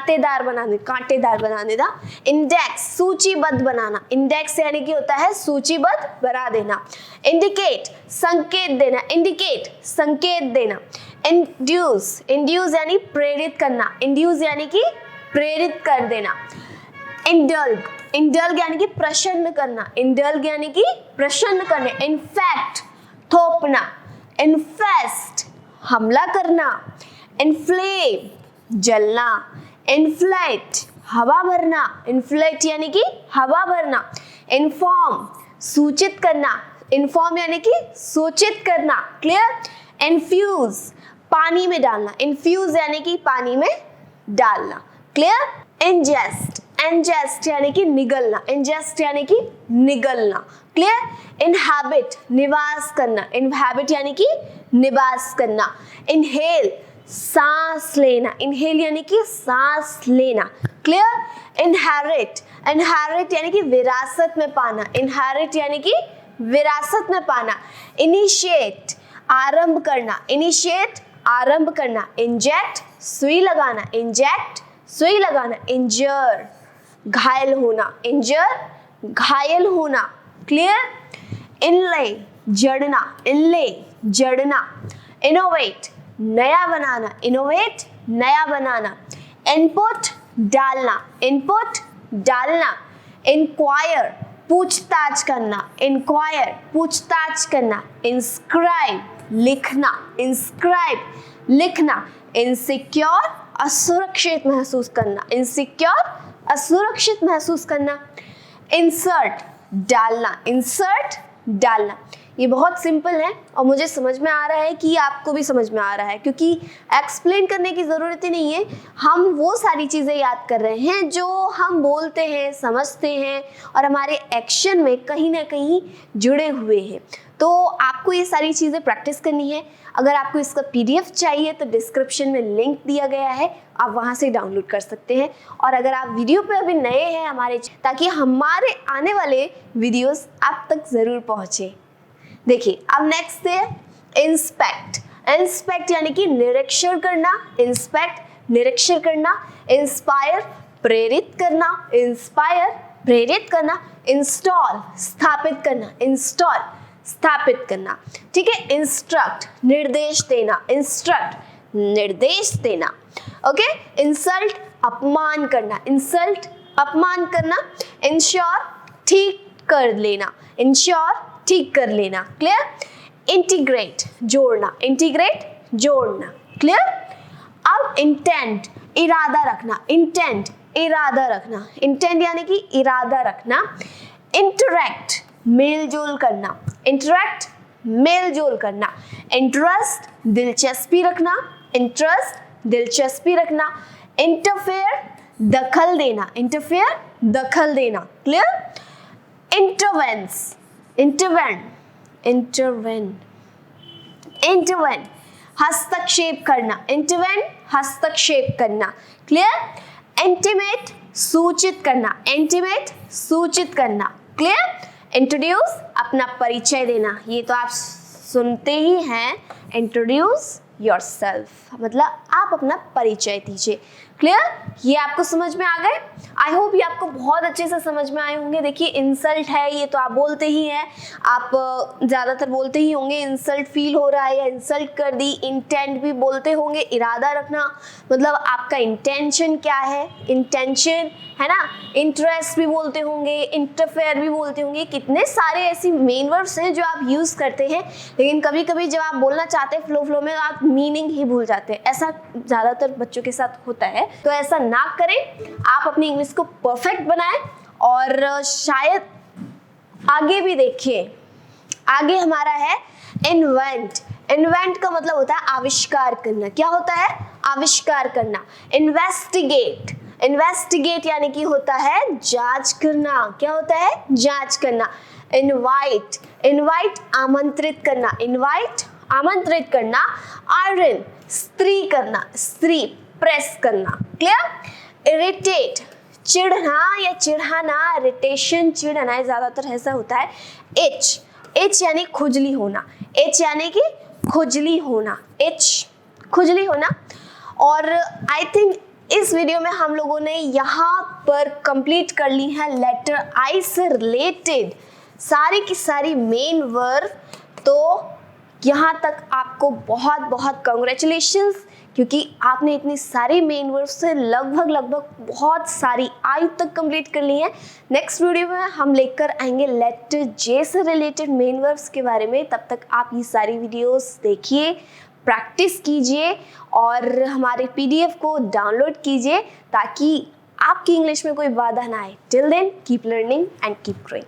कांटेदार बना देना। इंडेक्स सूचीबद्ध बनाना, इंडेक्स यानी कि होता है सूचीबद्ध बना देना। इंडिकेट संकेत देना। इंड्यूस यानी प्रेरित करना, इंड्यूस यानी कि प्रेरित कर देना। इंडल्ग यानी कि प्रसन्न करना, इन्फेक्ट थोपना, इन्फेस्ट हमला करना, इन्फ्लेम जलना, इन्फ्लेट हवा भरना, इन्फ्लेट यानी कि हवा भरना। इन्फॉर्म सूचित करना, इन्फॉर्म यानी कि सूचित करना, क्लियर। इन्फ्यूज पानी में डालना, इन्फ्यूज यानी कि पानी में डालना, क्लियर। इंजेस्ट यानी कि निगलना, क्लियर। इनहैबिट निवास करना, यानी कि निवास करना। इनहेल सांस लेना, यानी कि सांस लेना, क्लियर। इनहेरिट यानी कि विरासत में पाना, इनिशिएट आरंभ करना, इंजेक्ट सुई लगाना, इंजर घायल होना, क्लियर। इनले जड़ना, इनोवेट नया बनाना, इनपुट डालना, इंक्वायर पूछताछ करना, इंस्क्राइब लिखना, इनसिक्योर असुरक्षित महसूस करना, इंसर्ट डालना। ये बहुत सिंपल है और मुझे समझ में आ रहा है कि आपको भी समझ में आ रहा है, क्योंकि एक्सप्लेन करने की ज़रूरत ही नहीं है। हम वो सारी चीज़ें याद कर रहे हैं जो हम बोलते हैं, समझते हैं और हमारे एक्शन में कहीं ना कहीं जुड़े हुए हैं। तो आपको ये सारी चीज़ें प्रैक्टिस करनी है। अगर आपको इसका PDF चाहिए तो डिस्क्रिप्शन में लिंक दिया गया है, आप वहाँ से डाउनलोड कर सकते हैं। और अगर आप वीडियो पे अभी नए हैं हमारे, ताकि हमारे आने वाले वीडियोस आप तक ज़रूर पहुँचे। देखिए अब नेक्स्ट है इंस्पेक्ट यानी कि निरीक्षण करना, इंस्पायर प्रेरित करना, इंस्टॉल स्थापित करना, ठीक है। इंस्ट्रक्ट निर्देश देना, ओके। इंसल्ट अपमान करना, इंश्योर ठीक कर लेना, क्लियर। इंटीग्रेट जोड़ना, क्लियर। अब इंटेंट इरादा रखना, यानी कि इरादा रखना। इंटरेक्ट मेल जोल करना, इंटरेस्ट दिलचस्पी रखना, इंटरफेयर दखल देना, क्लियर। इंटरवेन हस्तक्षेप करना, क्लियर। इंटीमेट सूचित करना, क्लियर। इंट्रोड्यूस अपना परिचय देना, ये तो आप सुनते ही हैं, इंट्रोड्यूस योरसेल्फ मतलब आप अपना परिचय दीजिए, क्लियर। ये आपको समझ में आ गए? आई होप ये आपको बहुत अच्छे से समझ में आए होंगे। देखिए इंसल्ट है, ये तो आप बोलते ही हैं, आप ज़्यादातर बोलते ही होंगे इंसल्ट फील हो रहा है या इंसल्ट कर दी। इंटेंट भी बोलते होंगे, इरादा रखना मतलब आपका इंटेंशन क्या है, इंटेंशन है ना। इंटरेस्ट भी बोलते होंगे, इंटरफेयर भी बोलते होंगे। कितने सारे ऐसी मेन वर्ड्स हैं जो आप यूज़ करते हैं, लेकिन कभी कभी जब आप बोलना चाहते हैं फ्लो में आप मीनिंग ही भूल जाते हैं। ऐसा ज़्यादातर बच्चों के साथ होता है, तो ऐसा ना करें। आप अपनी इंग्लिश को परफेक्ट बनाएं और शायद आगे भी देखिए। आगे हमारा है इन्वेंट का मतलब होता है आविष्कार करना। क्या होता है? आविष्कार करना। इन्वेस्टिगेट यानी कि होता है जांच करना। क्या होता है? जांच करना। इनवाइट आमंत्रित करना। आयरन स्त्री प्रेस करना। क्लियर? इरिटेट चिढ़ना या चिढ़ाना। इरिटेशन चिढ़ना ज्यादातर ऐसा होता है। इच यानी खुजली होना। खुजली होना। और आई थिंक इस वीडियो में हम लोगों ने यहाँ पर कंप्लीट कर ली है लेटर आई से रिलेटेड सारी की सारी मेन वर्ब। तो यहाँ तक आपको बहुत बहुत कंग्रेचुलेशंस, क्योंकि आपने इतनी सारी मेन वर्ब से लगभग बहुत सारी आई तक कंप्लीट कर ली है। नेक्स्ट वीडियो में हम लेकर आएंगे लेटर जे से रिलेटेड मेन वर्ब्स के बारे में। तब तक आप ये सारी वीडियोस देखिए, प्रैक्टिस कीजिए और हमारे PDF को डाउनलोड कीजिए ताकि आपकी इंग्लिश में कोई बाधा ना आए। Till then keep learning and keep growing.